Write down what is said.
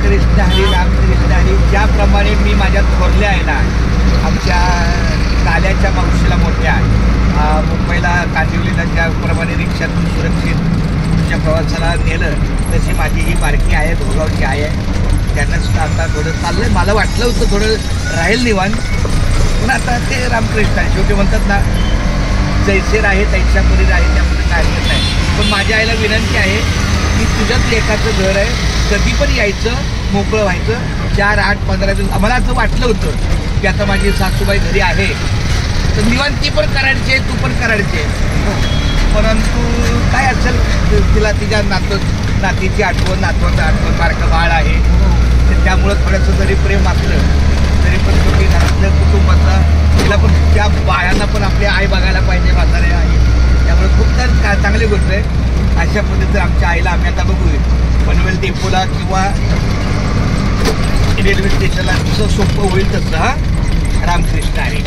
रामकृष्ण हरी रामकृष्ण हरी. ज्याप्रमाणे मी माझ्या थोरल्या आहे ना, आमच्या काल्याच्या मावशीला मोठ्या मुंबईला कांदिवलीला ज्याप्रमाणे रिक्षातून सुरक्षित तुमच्या प्रवासाला नेलं, तशी माझी ही बारकी आहे, भोगावची आहे. त्यांना सुद्धा आता थोडं चाललं आहे. मला वाटलं होतं थोडं राहील निवांत, पण आता ते रामकृष्ण आहे. शेवटी म्हणतात ना, जैसे राहे तैशा परी राहे, त्यामध्ये काय हरकत नाही. पण माझ्या आईला विनंती आहे की तुझ्याच लेकाचं घर आहे, कधी पण यायचं, मोकळं व्हायचं. 4, 8, 15 दिवस आम्हाला असं वाटलं होतं की आता माझी सासूबाई घरी आहे तर निवांत ती पण करायची, तू पण करायचे. परंतु काय असेल, तिला तिच्या नातीची आठवण, नातवाचं आठवण, बारकं बाळ आहे, तर त्यामुळं थोडंसं जरी प्रेम असलं तरी पण शेवटी घरातल्या कुटुंबाचा, तिला पण त्या बाळांना पण आपली आई बघायला पाहिजे, म्हातारे आहे. त्यामुळे खूप तर चांगली गोष्ट आहे. अशा पद्धतीने आमच्या आईला आम्ही आता बघू पनवेल डेपोला किंवा रेल्वे स्टेशनला जसं सोपं होईल तसं. रामकृष्ण हरी.